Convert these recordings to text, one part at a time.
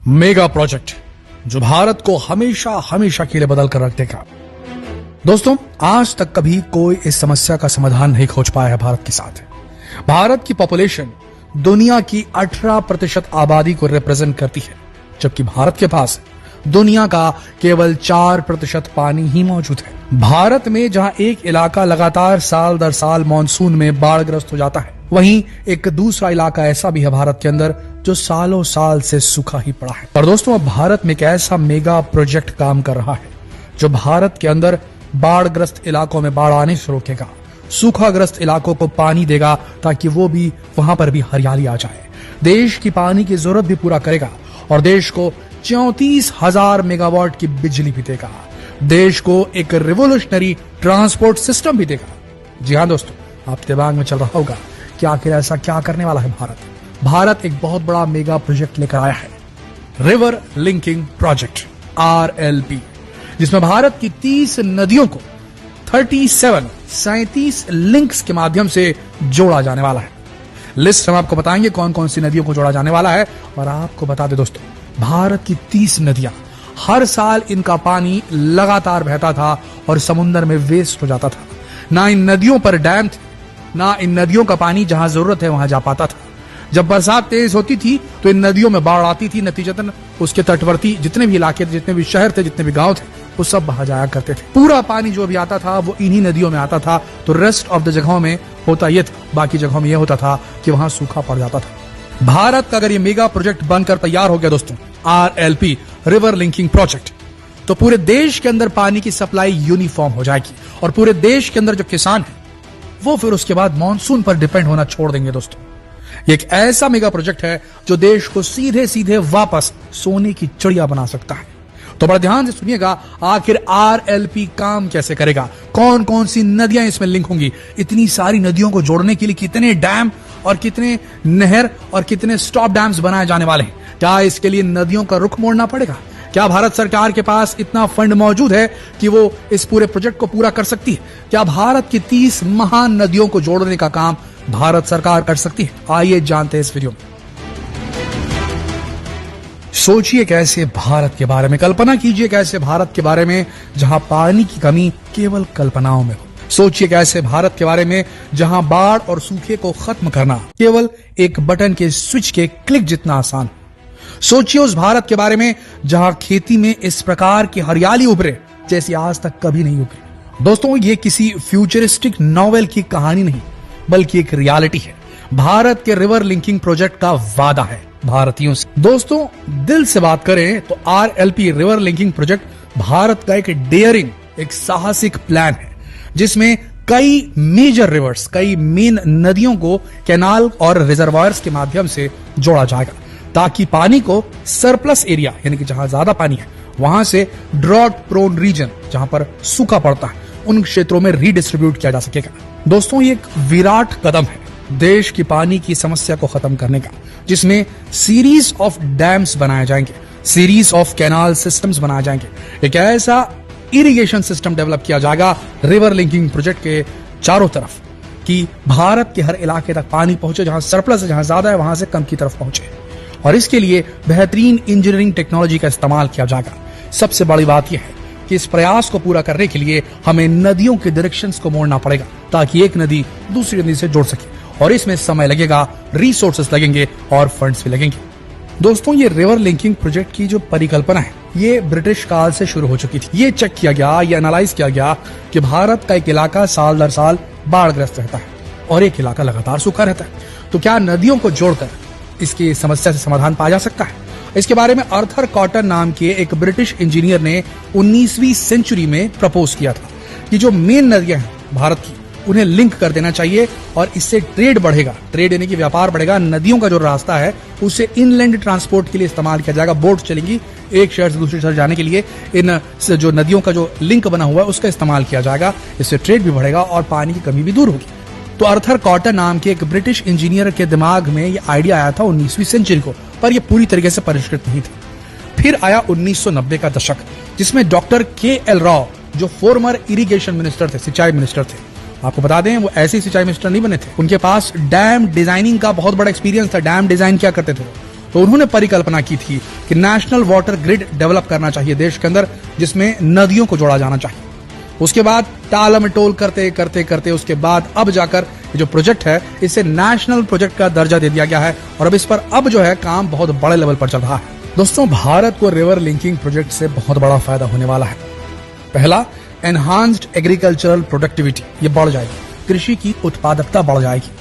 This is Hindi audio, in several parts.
मेगा प्रोजेक्ट जो भारत को हमेशा हमेशा के लिए बदल कर रख देगा। दोस्तों, आज तक कभी कोई इस समस्या का समाधान नहीं खोज पाया है भारत के साथ। भारत की पॉपुलेशन दुनिया की 18% आबादी को रिप्रेजेंट करती है, जबकि भारत के पास दुनिया का केवल 4% पानी ही मौजूद है। भारत में जहां एक इलाका लगातार साल दर साल मानसून में बाढ़ग्रस्त हो जाता है, वहीं एक दूसरा इलाका ऐसा भी है भारत के अंदर जो सालों साल से सूखा ही पड़ा है। पर दोस्तों, अब भारत में एक ऐसा मेगा प्रोजेक्ट काम कर रहा है जो भारत के अंदर बाढ़ग्रस्त इलाकों में बाढ़ आने से रोकेगा, सूखाग्रस्त इलाकों को पानी देगा ताकि वो भी वहां पर भी हरियाली आ जाए, देश की पानी की जरूरत भी पूरा करेगा और देश को 34,000 मेगावाट की बिजली भी देगा। देश को एक रिवोल्यूशनरी ट्रांसपोर्ट सिस्टम भी देगा। जी हाँ दोस्तों, आपके दिमाग में चल रहा होगा कि आखिर ऐसा क्या करने वाला है भारत। भारत एक बहुत बड़ा मेगा प्रोजेक्ट लेकर आया है, रिवर लिंकिंग प्रोजेक्ट RLP, जिसमें भारत की 30 नदियों को 37 लिंक्स के माध्यम से जोड़ा जाने वाला है। लिस्ट हम आपको बताएंगे कौन कौन सी नदियों को जोड़ा जाने वाला है। और आपको बता दें दोस्तों, भारत की 30 नदियां, हर साल इनका पानी लगातार बहता था और समुद्र में वेस्ट हो जाता था। ना इन नदियों पर डैम थे, ना इन नदियों का पानी जहां जरूरत है वहां जा पाता था। जब बरसात तेज होती थी तो इन नदियों में बाढ़ आती थी, नतीजतन उसके तटवर्ती जितने भी इलाके थे, जितने भी शहर थे, जितने भी गांव थे, वो सब बहा जाया करते थे। पूरा पानी जो भी आता था वो इन्हीं नदियों में आता था। तो रेस्ट ऑफ द जगहों में होता ये था, बाकी जगहों में ये होता था कि वहां सूखा पड़ जाता था। भारत का अगर ये मेगा प्रोजेक्ट बनकर तैयार हो गया दोस्तों, RLP रिवर लिंकिंग प्रोजेक्ट, तो पूरे देश के अंदर पानी की सप्लाई यूनिफॉर्म हो जाएगी और पूरे देश के अंदर जो किसान है वो फिर उसके बाद मानसून पर डिपेंड होना छोड़ देंगे। दोस्तों, ये एक ऐसा मेगा प्रोजेक्ट है जो देश को सीधे सीधे वापस सोने की चिड़िया बना सकता है। तो बड़ा ध्यान से सुनिएगा, आखिर RLP काम कैसे करेगा, कौन कौन सी नदियां इसमें लिंक होंगी, इतनी सारी नदियों को जोड़ने के लिए कितने डैम और कितने नहर और कितने स्टॉप डैम्स बनाए जाने वाले हैं। क्या इसके लिए नदियों का रुख मोड़ना पड़ेगा? क्या भारत सरकार के पास इतना फंड मौजूद है कि वो इस पूरे प्रोजेक्ट को पूरा कर सकती है? क्या भारत की 30 महान नदियों को जोड़ने का काम भारत सरकार कर सकती है? आइए जानते हैं इस वीडियो में। सोचिए कैसे भारत के बारे में, कल्पना कीजिए कैसे भारत के बारे में जहां पानी की कमी केवल कल्पनाओं में हो। सोचिए कैसे भारत के बारे में जहां बाढ़ और सूखे को खत्म करना केवल एक बटन के स्विच के क्लिक जितना आसान हो। सोचिए उस भारत के बारे में जहां खेती में इस प्रकार की हरियाली उभरे जैसी आज तक कभी नहीं उभरी। दोस्तों, ये किसी फ्यूचरिस्टिक नॉवेल की कहानी नहीं, बल्कि एक रियलिटी है। भारत के रिवर लिंकिंग प्रोजेक्ट का वादा है भारतीयों से। दोस्तों, दिल से बात करें तो RLP river linking project Bharat का एक डेयरिंग, एक साहसिक प्लान है जिसमें कई मेजर रिवर्स, कई मेन नदियों को कैनाल और रिजर्वायर्स के माध्यम से जोड़ा जाएगा ताकि पानी को सरप्लस एरिया, यानी कि जहां ज्यादा पानी है वहां से ड्रॉट प्रोन रीजन, जहां पर सूखा पड़ता है, उन क्षेत्रों में रीडिस्ट्रीब्यूट किया जा सकेगा। दोस्तों, ये एक विराट कदम है देश की पानी की समस्या को खत्म करने का, जिसमें सीरीज ऑफ डैम्स बनाए जाएंगे, सीरीज ऑफ कैनाल सिस्टम्स बनाए जाएंगे। एक ऐसा इरिगेशन सिस्टम डेवलप किया जाएगा रिवर लिंकिंग प्रोजेक्ट के चारों तरफ कि भारत के हर इलाके तक पानी पहुंचे, जहां सरप्लस है, जहां ज्यादा है वहां से कम की तरफ पहुंचे। और इसके लिए बेहतरीन इंजीनियरिंग टेक्नोलॉजी का इस्तेमाल किया जाएगा। सबसे बड़ी बात यह है कि इस प्रयास को पूरा करने के लिए हमें नदियों के डायरेक्शंस को मोड़ना पड़ेगा ताकि एक नदी दूसरी नदी से जोड़ सके, और इसमें समय लगेगा, रिसोर्सेस लगेंगे और फंड्स भी लगेंगे। दोस्तों, ये रिवर लिंकिंग प्रोजेक्ट की जो परिकल्पना है ये ब्रिटिश काल से शुरू हो चुकी थी। ये चेक किया गया, ये एनालाइज किया गया कि भारत का एक इलाका साल दर साल बाढ़ग्रस्त रहता है और एक इलाका लगातार सूखा रहता है, तो क्या नदियों को जोड़कर इसकी समस्या से समाधान पाया जा सकता है? इसके बारे में आर्थर कॉटन नाम के एक ब्रिटिश इंजीनियर ने 19वीं सेंचुरी में प्रपोज किया था कि जो मेन नदियां हैं भारत की उन्हें लिंक कर देना चाहिए और इससे ट्रेड बढ़ेगा, ट्रेड यानी कि व्यापार बढ़ेगा। नदियों का जो रास्ता है उसे इनलैंड ट्रांसपोर्ट के लिए इस्तेमाल किया जाएगा, बोट चलेंगी एक शहर से दूसरे शहर जाने के लिए। इन जो नदियों का जो लिंक बना हुआ है उसका इस्तेमाल किया जाएगा, इससे ट्रेड भी बढ़ेगा और पानी की कमी भी दूर होगी। तो आर्थर कॉटन नाम के एक ब्रिटिश इंजीनियर के दिमाग में ये आइडिया आया था 19वीं सेंचुरी को, पर यह पूरी तरीके से परिष्कृत नहीं था। फिर आया 1990 का दशक, जिसमें डॉक्टर KL राव, जो फॉर्मर इरिगेशन मिनिस्टर थे, सिंचाई मिनिस्टर थे, आपको बता दें वो ऐसे सिंचाई मिनिस्टर नहीं बने थे, उनके पास डैम डिजाइनिंग का बहुत बड़ा एक्सपीरियंस था। डैम डिजाइन क्या करते थे तो उन्होंने परिकल्पना की थी कि नेशनल वाटर ग्रिड डेवलप करना चाहिए देश के अंदर, जिसमें नदियों को जोड़ा जाना चाहिए। उसके बाद टालमटोल करते करते करते उसके बाद अब जाकर जो प्रोजेक्ट है इसे नेशनल प्रोजेक्ट का दर्जा दे दिया गया है और अब इस पर अब जो है काम बहुत बड़े लेवल पर चल रहा है। दोस्तों, भारत को रिवर लिंकिंग प्रोजेक्ट से बहुत बड़ा फायदा होने वाला है। पहला, एनहांस्ड एग्रीकल्चरल प्रोडक्टिविटी, ये बढ़ जाएगी, कृषि की उत्पादकता बढ़ जाएगी।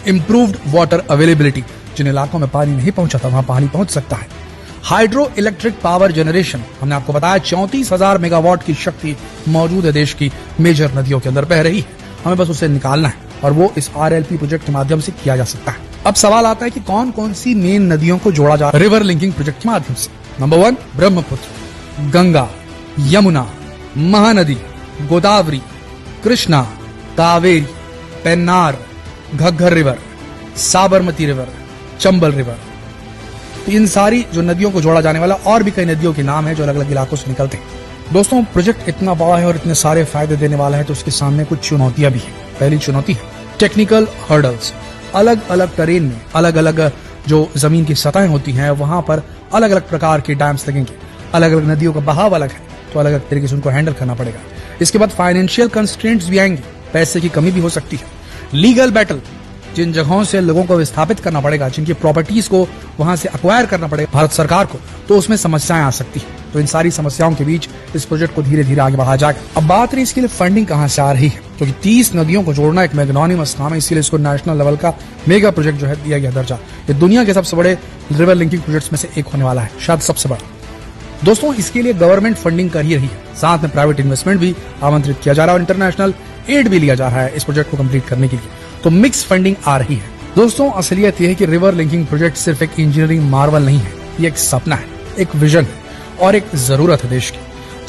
इंप्रूव्ड वाटर अवेलेबिलिटी, जिन इलाकों में पानी नहीं पहुंचा था वहां पानी पहुंच सकता है। हाइड्रो इलेक्ट्रिक पावर जनरेशन, हमने आपको बताया 34,000 मेगावाट की शक्ति मौजूद है देश की मेजर नदियों के अंदर बह रही है, हमें बस उसे निकालना है और वो इस RLP प्रोजेक्ट के माध्यम से किया जा सकता है। अब सवाल आता है कि कौन कौन सी मेन नदियों को जोड़ा जा रिवर लिंकिंग प्रोजेक्ट के माध्यम से। Number 1, Brahmaputra, Ganga, Yamuna, Mahanadi, Godavari, Krishna, Kaveri, Pennar, Ghaggar river, Sabarmati river, Chambal river. तो इन सारी जो नदियों को जोड़ा जाने वाला, और भी कई नदियों के नाम है जो अलग अलग इलाकों से निकलते हैं। दोस्तों, प्रोजेक्ट इतना बड़ा है और इतने सारे फायदे देने वाला है तो उसके सामने कुछ चुनौतियां भी है। पहली चुनौती है टेक्निकल हर्डल्स। अलग अलग टेरेन में अलग अलग जो जमीन की सतहें होती हैं वहां पर अलग अलग प्रकार के डैम्स लगेंगे। अलग अलग नदियों का बहाव अलग है तो अलग अलग तरीके से उनको हैंडल करना पड़ेगा। इसके बाद फाइनेंशियल कंस्ट्रेंट्स भी आएंगे, पैसे की कमी भी हो सकती है। लीगल बैटल, जिन जगहों से लोगों को विस्थापित करना पड़ेगा, जिनकी प्रॉपर्टीज को वहां से अक्वायर करना पड़ेगा भारत सरकार को, तो उसमें समस्याएं आ सकती है। तो इन सारी समस्याओं के बीच इस प्रोजेक्ट को धीरे धीरे आगे बढ़ाया जाएगा। अब बात रही इसके लिए फंडिंग कहां से आ रही है, क्योंकि 30 नदियों को जोड़ना एक मैग्नोनिमस काम है, इसीलिए इसको नेशनल लेवल का मेगा प्रोजेक्ट जो है दिया गया दर्जा। ये दुनिया के सबसे बड़े रिवर लिंकिंग प्रोजेक्ट्स में से एक होने वाला है, शायद सबसे बड़ा। दोस्तों, इसके लिए गवर्नमेंट फंडिंग कर ही रही है, साथ में प्राइवेट इन्वेस्टमेंट भी आमंत्रित किया जा रहा है और इंटरनेशनल एड भी लिया जा रहा है इस प्रोजेक्ट को कंप्लीट करने के लिए। तो मिक्स फंडिंग आ रही है। दोस्तों, असलियत यह है कि रिवर लिंकिंग प्रोजेक्ट सिर्फ एक इंजीनियरिंग मार्वल नहीं है, ये एक सपना है, एक विजन है और एक जरूरत है देश की।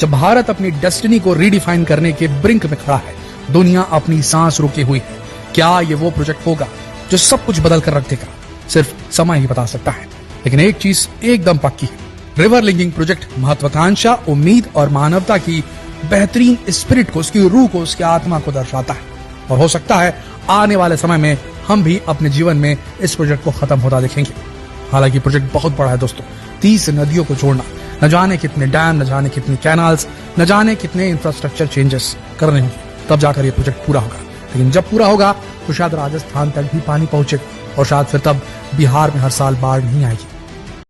जब भारत अपनी डेस्टिनी को रीडिफाइन करने के ब्रिंक में खड़ा है, दुनिया अपनी सांस रोके हुई है, क्या ये वो प्रोजेक्ट होगा जो सब कुछ बदल कर रख देगा? सिर्फ समय ही बता सकता है। लेकिन एक चीज एकदम पक्की है, रिवर लिंकिंग प्रोजेक्ट महत्वाकांक्षा, उम्मीद और मानवता की बेहतरीन स्पिरिट को, उसकी रूह को, उसकी आत्मा को दर्शाता है। और हो सकता है आने वाले समय में हम भी अपने जीवन में इस प्रोजेक्ट को खत्म होता देखेंगे। हालांकि प्रोजेक्ट बहुत बड़ा है दोस्तों, 30 नदियों को जोड़ना, न जाने कितने डैम, न जाने कितने कैनाल्स, न जाने कितने इंफ्रास्ट्रक्चर चेंजेस करने होंगे, तब जाकर ये प्रोजेक्ट पूरा होगा। लेकिन जब पूरा होगा तो शायद राजस्थान तक भी पानी पहुंचेगा और शायद फिर तब बिहार में हर साल बाढ़ नहीं आएगी।